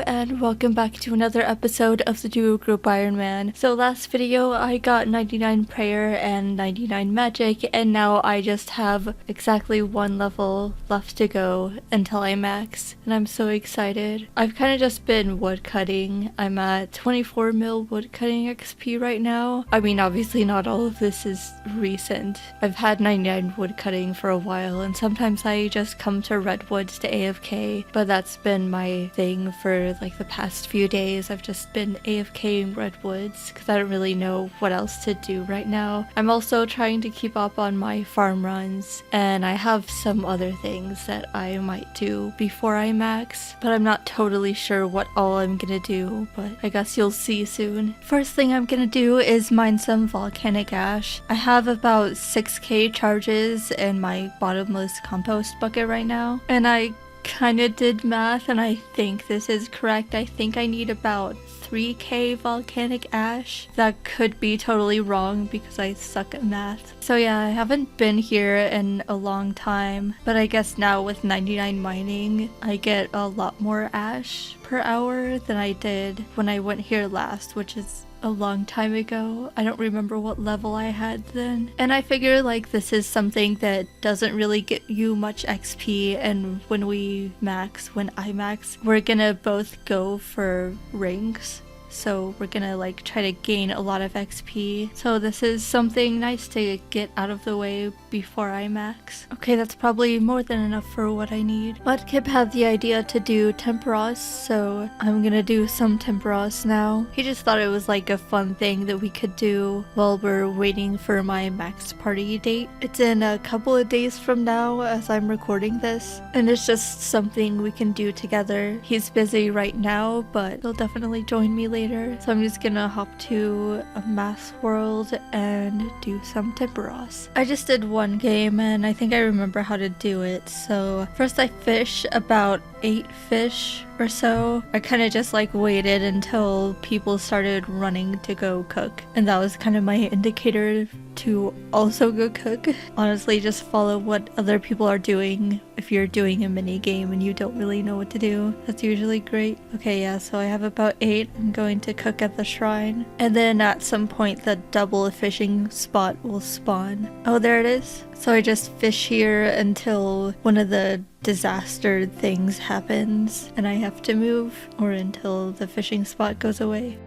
and welcome back to another episode of the Duo Group Iron Man. So last video I got 99 prayer and 99 magic, and now I just have exactly one level left to go until I max, and I'm so excited. I've kind of just been woodcutting. I'm at 24 mil woodcutting XP right now. I mean, obviously not all of this is recent. I've had 99 woodcutting for a while, and sometimes I just come to redwoods to AFK, but that's been my thing for like the past few days. I've just been AFK in redwoods because I don't really know what else to do right now. I'm also trying to keep up on my farm runs, and I have some other things that I might do before I max, but I'm not totally sure what all I'm gonna do, but I guess you'll see soon. First thing I'm gonna do is mine some volcanic ash. I have about 6k charges in my bottomless compost bucket right now, and I kind of did math and I think this is correct. I think I need about 3k volcanic ash. That could be totally wrong because I suck at math. So yeah, I haven't been here in a long time, but I guess now with 99 mining I get a lot more ash per hour than I did when I went here last, which is a long time ago. I don't remember what level I had then. And I figure like this is something that doesn't really get you much XP, and when I max, we're gonna both go for rings. So we're gonna like try to gain a lot of XP. So this is something nice to get out of the way before I max. Okay, that's probably more than enough for what I need. Mudkip had the idea to do Tempoross, so I'm gonna do some Tempoross now. He just thought it was like a fun thing that we could do while we're waiting for my max party date. It's in a couple of days from now as I'm recording this, and it's just something we can do together. He's busy right now, but he'll definitely join me later. So I'm just gonna hop to a mass world and do some Tempoross. I just did one game and I think I remember how to do it. So first I fish about 8 fish or so. I kind of just like waited until people started running to go cook, and that was kind of my indicator to also go cook. Honestly, just follow what other people are doing. If you're doing a mini game and you don't really know what to do, that's usually great. Okay, yeah, so I have about 8. I'm going to cook at the shrine, and then at some point the double fishing spot will spawn. Oh, there it is. So I just fish here until one of the disaster things happens and I have to move, or until the fishing spot goes away.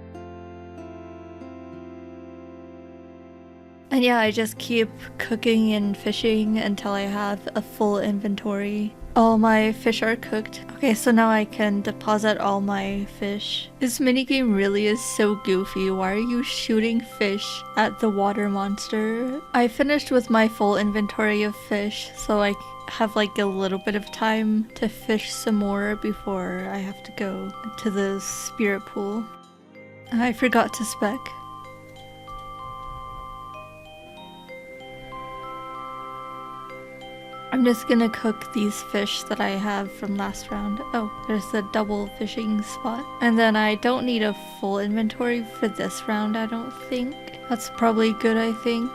And yeah, I just keep cooking and fishing until I have a full inventory. All my fish are cooked. Okay, so now I can deposit all my fish. This minigame really is so goofy. Why are you shooting fish at the water monster? I finished with my full inventory of fish, so I have like a little bit of time to fish some more before I have to go to the spirit pool. I forgot to spec. I'm just gonna cook these fish that I have from last round. Oh, there's the double fishing spot. And then I don't need a full inventory for this round, I don't think. That's probably good, I think.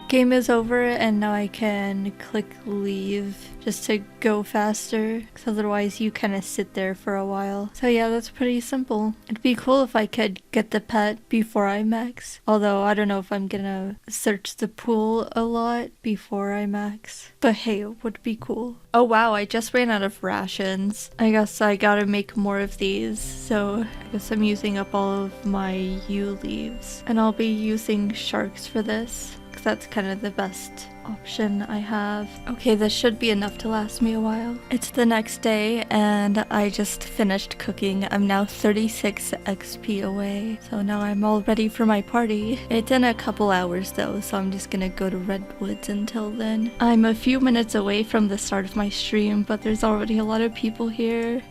Game is over and now I can click leave just to go faster, because otherwise you kind of sit there for a while. So yeah, that's pretty simple. It'd be cool if I could get the pet before I max, although I don't know if I'm gonna search the pool a lot before I max, but hey, it would be cool. Oh wow, I just ran out of rations. I guess I gotta make more of these, so I guess I'm using up all of my yew leaves, and I'll be using sharks for this. That's kind of the best option I have. Okay, this should be enough to last me a while. It's the next day and I just finished cooking. I'm now 36 XP away, so now I'm all ready for my party. It's in a couple hours though, so I'm just gonna go to redwoods until then. I'm a few minutes away from the start of my stream, but there's already a lot of people here.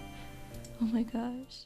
Oh my gosh.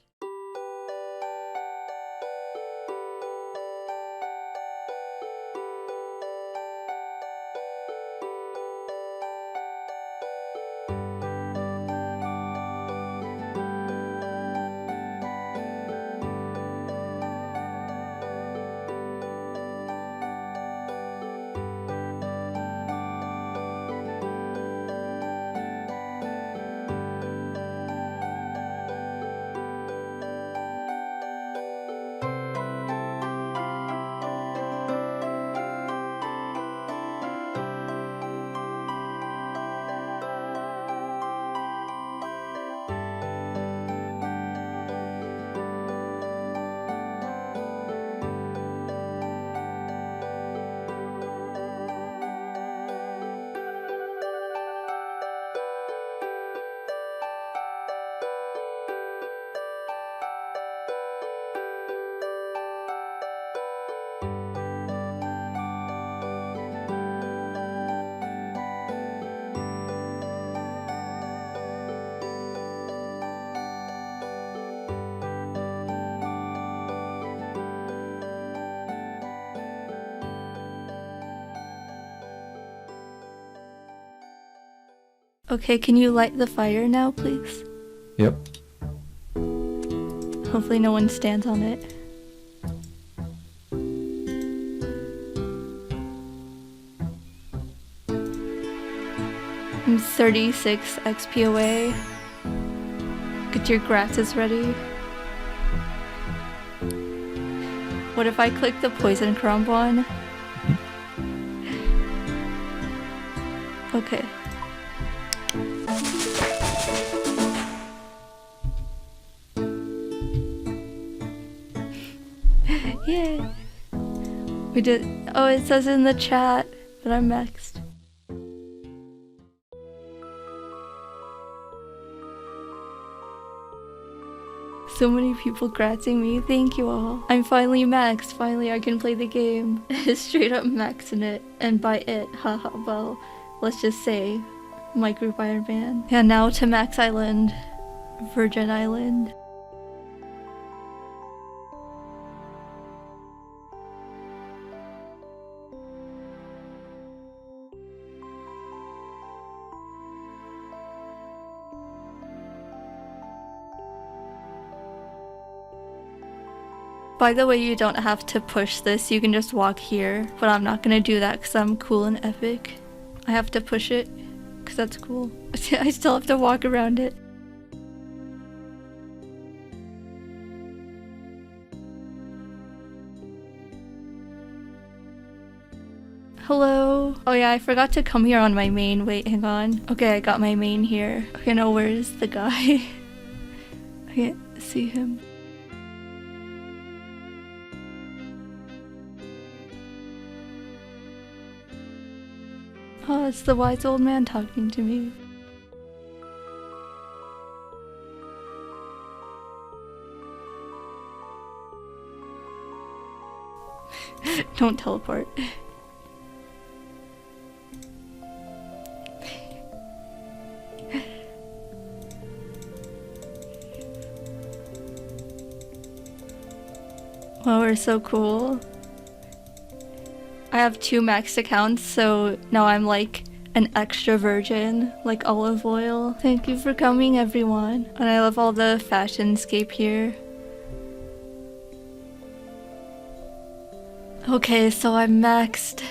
Okay, can you light the fire now, please? Yep. Hopefully no one stands on it. I'm 36 XP away. Get your grasses ready. What if I click the poison crumb one? Okay. Yay! We did. Oh, it says in the chat that I'm maxed. So many people gratzing me. Thank you all. I'm finally maxed. Finally, I can play the game. Straight up maxing it. And by it, haha, well, let's just say my group Iron Man. And now to Max Island. Virgin Island. By the way, you don't have to push this, you can just walk here, but I'm not gonna do that because I'm cool and epic. I have to push it because that's cool. I still have to walk around it. Hello. Oh yeah, I forgot to come here on my main. Wait, hang on. Okay, I got my main here. Okay, now where's the guy? I can't see him. Oh, it's the wise old man talking to me. Don't teleport. Wow, we're so cool. I have 2 maxed accounts, so now I'm like an extra virgin, like olive oil. Thank you for coming, everyone. And I love all the fashionscape here. Okay, so I'm maxed.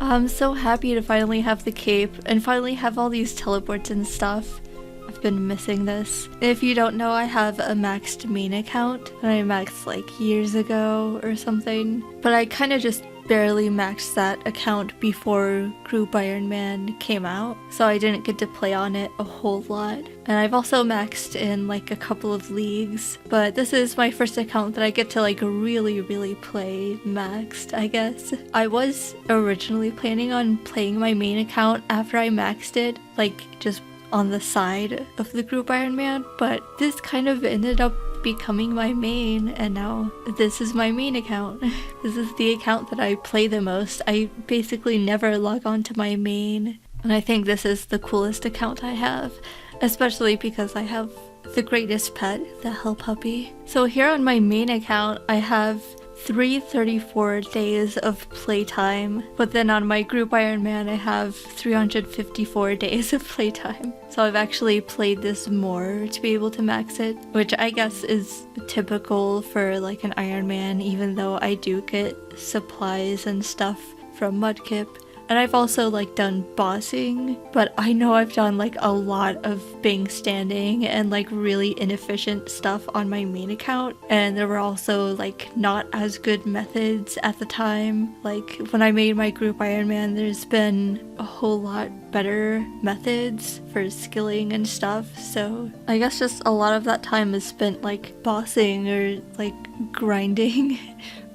I'm so happy to finally have the cape and finally have all these teleports and stuff. I've been missing this. If you don't know, I have a maxed main account and I maxed like years ago or something. But I kind of just barely maxed that account before Group Iron Man came out, so I didn't get to play on it a whole lot. And I've also maxed in like a couple of leagues, but this is my first account that I get to like really play maxed, I guess. I was originally planning on playing my main account after I maxed it, like just on the side of the Group Iron Man, but this kind of ended up becoming my main, and now this is my main account. This is the account that I play the most. I basically never log on to my main, and I think this is the coolest account I have, especially because I have the greatest pet, the Hell Puppy. So here on my main account, I have 334 days of playtime, but then on my Group Iron Man I have 354 days of playtime. So I've actually played this more to be able to max it, which I guess is typical for like an Iron Man, even though I do get supplies and stuff from Mudkip. And I've also like done bossing, but I know I've done like a lot of bank standing and like really inefficient stuff on my main account. And there were also like not as good methods at the time. Like when I made my Group Iron Man, there's been a whole lot better methods for skilling and stuff. So I guess just a lot of that time is spent like bossing or like grinding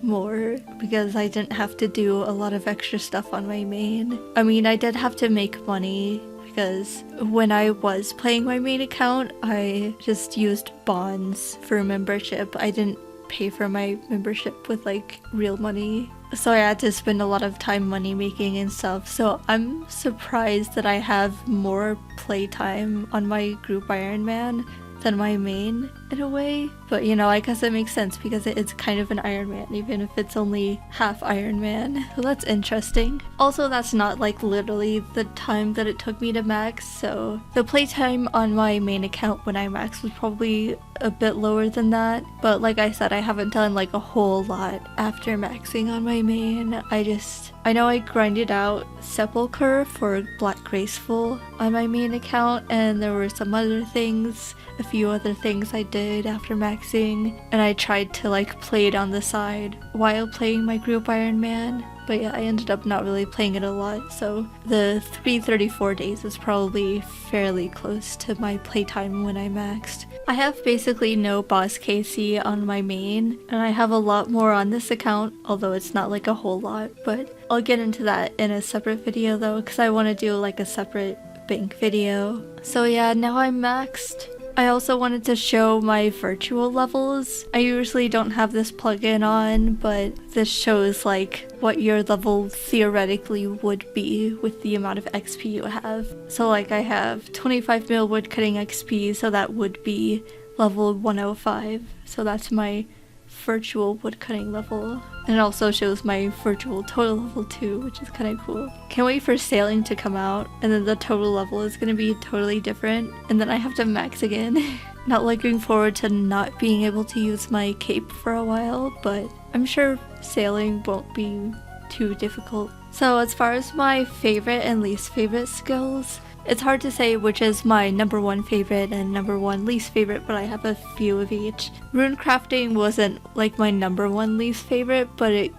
more because I didn't have to do a lot of extra stuff on my main. I mean, I did have to make money because when I was playing my main account, I just used bonds for membership. I didn't pay for my membership with like real money. So I had to spend a lot of time money making and stuff. So I'm surprised that I have more playtime on my Group Iron Man than my main. in a way. But you know, I guess it makes sense because it's kind of an Iron Man, even if it's only half Iron Man. So that's interesting. Also, that's not like literally the time that it took me to max, so the playtime on my main account when I maxed was probably a bit lower than that. But like I said, I haven't done like a whole lot after maxing on my main. I know I grinded out Sepulchre for Black Graceful on my main account, and there were some other things, a few other things I did after maxing, and I tried to like play it on the side while playing my group Iron Man. But yeah, I ended up not really playing it a lot, so the 334 days is probably fairly close to my playtime when I maxed. I have basically no boss KC on my main, and I have a lot more on this account, although it's not like a whole lot, but I'll get into that in a separate video though, because I want to do like a separate bank video. So yeah, now I'm maxed. I also wanted to show my virtual levels. I usually don't have this plugin on, but this shows like what your level theoretically would be with the amount of XP you have. So like I have 25 mil woodcutting XP, so that would be level 105. So that's my virtual woodcutting level. And it also shows my virtual total level too, which is kind of cool. Can't wait for sailing to come out, and then the total level is going to be totally different, and then I have to max again. Not looking forward to not being able to use my cape for a while, but I'm sure sailing won't be too difficult. So as far as my favorite and least favorite skills, it's hard to say which is my number one favorite and number one least favorite, but I have a few of each. Rune crafting wasn't like my number one least favorite, but it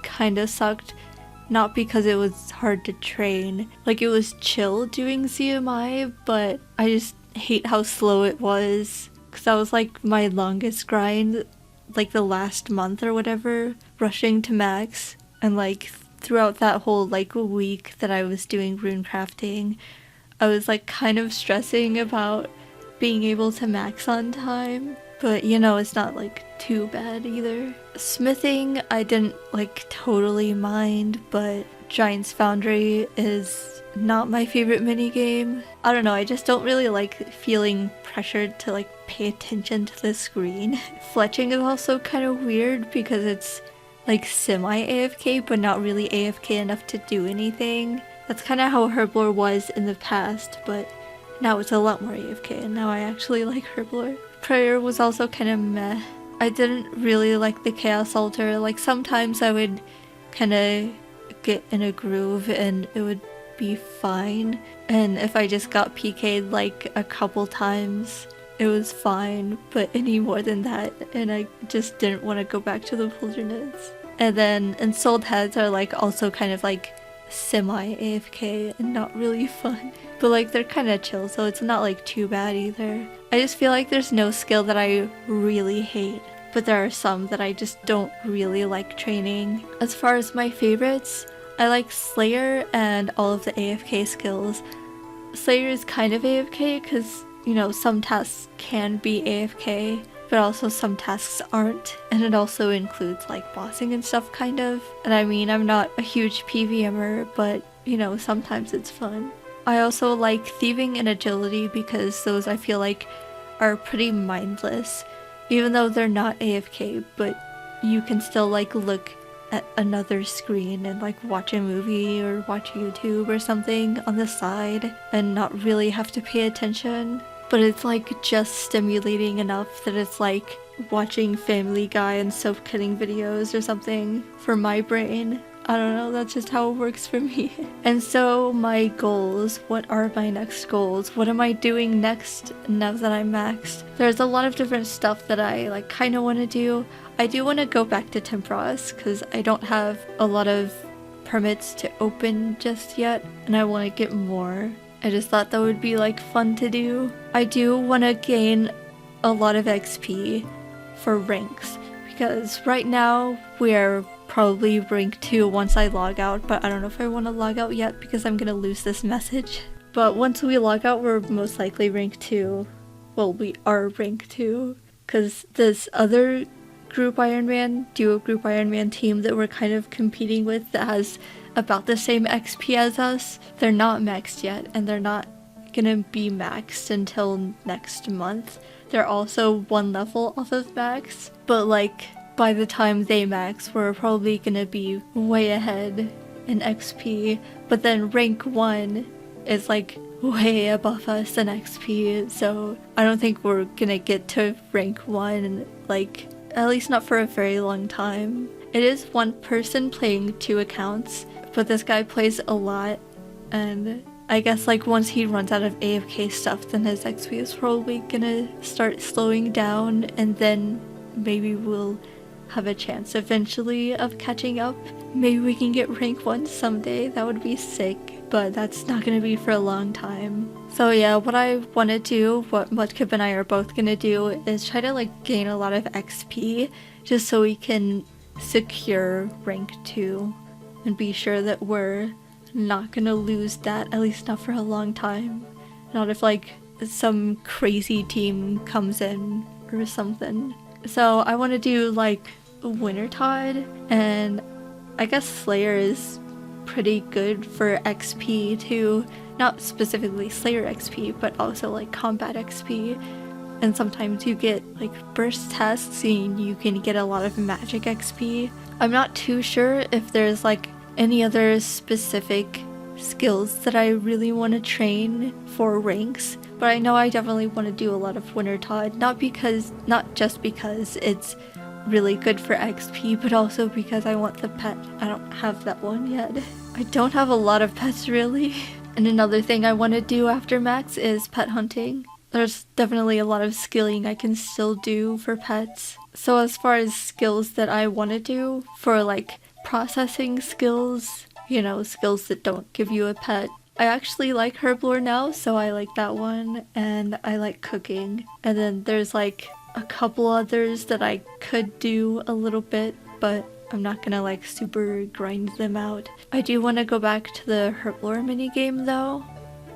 kind of sucked. Not because it was hard to train. Like, it was chill doing ZMI, but I just hate how slow it was. Because that was like my longest grind, like the last month or whatever, rushing to max. And like throughout that whole like week that I was doing rune crafting, I was like kind of stressing about being able to max on time, but you know, it's not like too bad either. Smithing, I didn't like totally mind, but Giant's Foundry is not my favorite minigame. I don't know, I just don't really like feeling pressured to like pay attention to the screen. Fletching is also kind of weird because it's like semi-AFK, but not really AFK enough to do anything. That's kind of how Herblore was in the past, but now it's a lot more AFK, and now I actually like Herblore. Prayer was also kind of meh. I didn't really like the Chaos Altar. Like, sometimes I would kind of get in a groove and it would be fine. And if I just got PK'd like a couple times, it was fine. But any more than that, and I just didn't want to go back to the wilderness. And then Ensouled Heads are like also kind of like semi-AFK and not really fun, but like they're kind of chill, so it's not like too bad either. I just feel like there's no skill that I really hate, but there are some that I just don't really like training. As far as my favorites, I like Slayer and all of the AFK skills. Slayer is kind of AFK because, you know, some tasks can be AFK, but also some tasks aren't, and it also includes like bossing and stuff kind of. And I mean, I'm not a huge PVMer, but you know, sometimes it's fun. I also like Thieving and Agility because those I feel like are pretty mindless, even though they're not AFK, but you can still like look at another screen and like watch a movie or watch YouTube or something on the side and not really have to pay attention. But it's like just stimulating enough that it's like watching Family Guy and soap cutting videos or something for my brain. I don't know, that's just how it works for me. And so my goals, what are my next goals? What am I doing next now that I'm maxed? There's a lot of different stuff that I like kind of want to do. I do want to go back to Tempoross because I don't have a lot of permits to open just yet, and I want to get more. I just thought that would be like fun to do. I do want to gain a lot of XP for ranks because right now we're probably rank 2 once I log out, but I don't know if I want to log out yet because I'm gonna lose this message. But once we log out, we're most likely rank 2. Well, we are rank 2 because this other group Ironman, duo group Ironman team that we're kind of competing with that has about the same XP as us, they're not maxed yet, and they're not gonna be maxed until next month. they're also one level off of max, but like by the time they max, we're probably gonna be way ahead in XP, but then rank 1 is like way above us in XP, so I don't think we're gonna get to rank 1, like, at least not for a very long time. It is one person playing 2 accounts, but this guy plays a lot, and I guess like once he runs out of AFK stuff, then his XP is probably gonna start slowing down, and then maybe we'll have a chance eventually of catching up. Maybe we can get rank 1 someday, that would be sick, but that's not gonna be for a long time. So yeah, what I want to do, what Mudkip and I are both gonna do, is try to like gain a lot of XP just so we can secure rank 2 and be sure that we're not gonna lose that, at least not for a long time. Not if like some crazy team comes in or something. So I want to do like Wintertide, and I guess Slayer is pretty good for XP too. Not specifically Slayer XP, but also like combat XP. And sometimes you get like burst tests and you can get a lot of magic XP. I'm not too sure if there's like any other specific skills that I really want to train for ranks, but I know I definitely want to do a lot of Wintertide, not just because it's really good for XP, but also because I want the pet. I don't have that one yet. I don't have a lot of pets really. And another thing I want to do after max is pet hunting. There's definitely a lot of skilling I can still do for pets. So as far as skills that I want to do for like processing skills, you know, skills that don't give you a pet, I actually like herblore now, so I like that one, and I like cooking. And then there's like a couple others that I could do a little bit, but I'm not gonna like super grind them out. I do want to go back to the herblore minigame though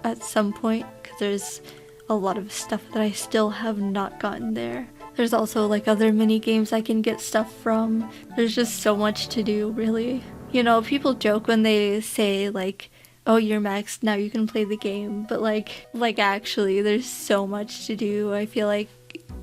at some point, because there's a lot of stuff that I still have not gotten there. There's also like other mini games I can get stuff from. There's just so much to do, really. You know, people joke when they say like, oh, you're maxed, now you can play the game, but like actually there's so much to do. I feel like,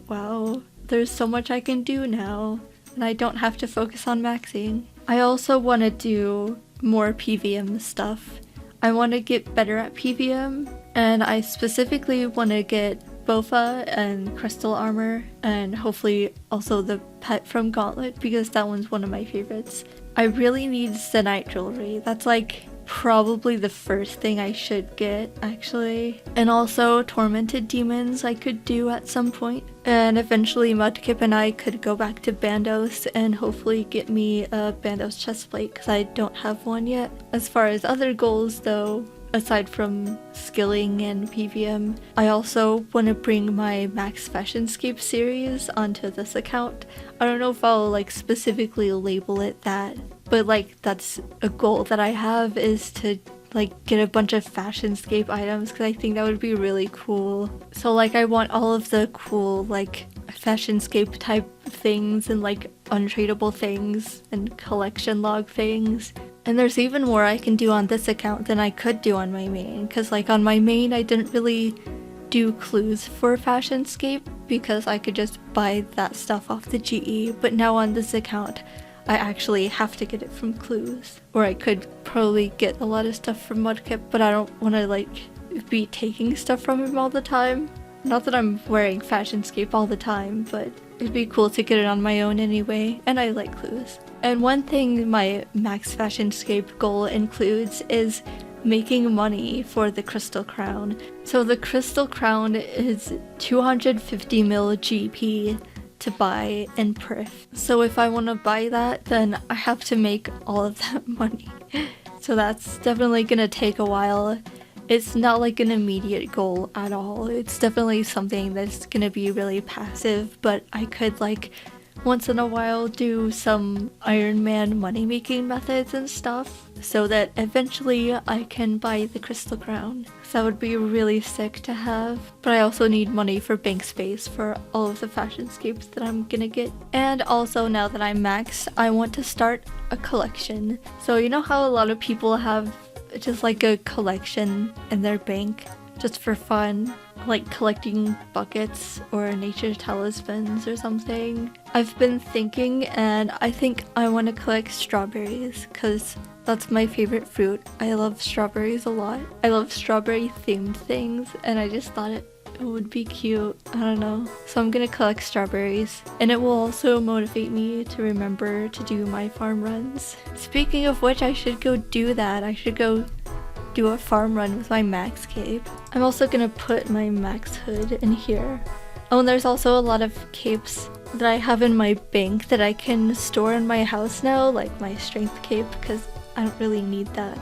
wow, there's so much I can do now, and I don't have to focus on maxing. I also want to do more PVM stuff. I want to get better at PVM, and I specifically want to get Bofa and Crystal Armor, and hopefully also the pet from Gauntlet, because that one's one of my favorites. I really need Zenyte jewelry. That's like probably the first thing I should get, actually. And also Tormented Demons I could do at some point. And eventually Mudkip and I could go back to Bandos and hopefully get me a Bandos chestplate, because I don't have one yet. As far as other goals though, aside from skilling and PVM, I also want to bring my Max Fashionscape series onto this account. I don't know if I'll like specifically label it that, but like that's a goal that I have, is to like get a bunch of Fashionscape items, because I think that would be really cool. So like I want all of the cool like Fashionscape type things and like untradeable things and collection log things. And there's even more I can do on this account than I could do on my main, because like on my main I didn't really do clues for Fashionscape because I could just buy that stuff off the GE, but now on this account I actually have to get it from clues. Or I could probably get a lot of stuff from Mudkip, but I don't want to like be taking stuff from him all the time. Not that I'm wearing Fashionscape all the time, but it'd be cool to get it on my own anyway, and I like clues. And one thing my Max Fashionscape goal includes is making money for the Crystal Crown. So the Crystal Crown is 250 mil GP to buy in Prif. So if I want to buy that, then I have to make all of that money. So that's definitely gonna take a while. It's not like an immediate goal at all. It's definitely something that's gonna be really passive, but I could like once in a while do some Iron Man money making methods and stuff so that eventually I can buy the Crystal Crown. So that would be really sick to have. But I also need money for bank space for all of the Fashionscapes that I'm gonna get. And also now that I'm max, I want to start a collection. So you know how a lot of people have just like a collection in their bank just for fun? like collecting buckets or nature talismans or something. I've been thinking, and I think I want to collect strawberries because that's my favorite fruit. I love strawberries a lot. I love strawberry themed things, and I just thought it would be cute. I don't know. So I'm gonna collect strawberries, and it will also motivate me to remember to do my farm runs. Speaking of which, I should go do that. I should go do a farm run with my max cape. I'm also gonna put my max hood in here. Oh, and there's also a lot of capes that I have in my bank that I can store in my house now, like my strength cape, because I don't really need that.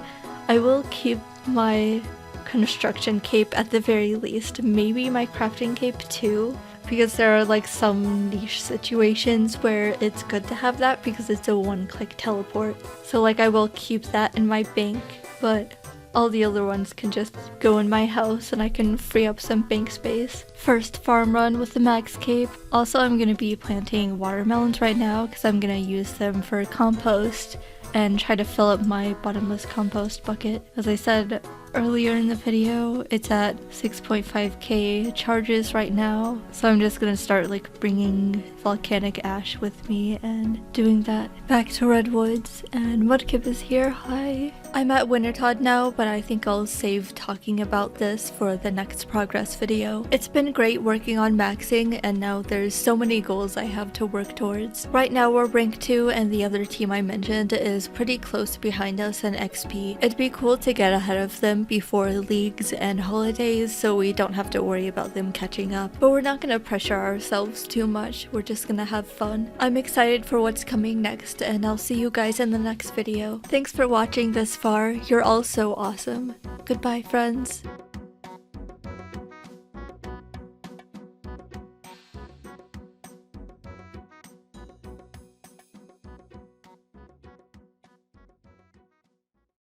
I will keep my construction cape at the very least, maybe my crafting cape too, because there are like some niche situations where it's good to have that because it's a one-click teleport. So like I will keep that in my bank, but all the other ones can just go in my house and I can free up some bank space. First farm run with the max cape. Also, I'm gonna be planting watermelons right now because I'm gonna use them for compost and try to fill up my bottomless compost bucket. As I said earlier in the video, it's at 6.5k charges right now, so I'm just gonna start like bringing volcanic ash with me and doing that. Back to redwoods, and Mudkip is here. Hi. I'm at Wintertod now, but I think I'll save talking about this for the next progress video. It's been great working on maxing, and now there's so many goals I have to work towards. Right now we're rank 2, and the other team I mentioned is pretty close behind us in XP. It'd be cool to get ahead of them before leagues and holidays so we don't have to worry about them catching up. But we're not gonna pressure ourselves too much, we're just gonna have fun. I'm excited for what's coming next, and I'll see you guys in the next video. Thanks for watching this far, you're all so awesome. Goodbye, friends.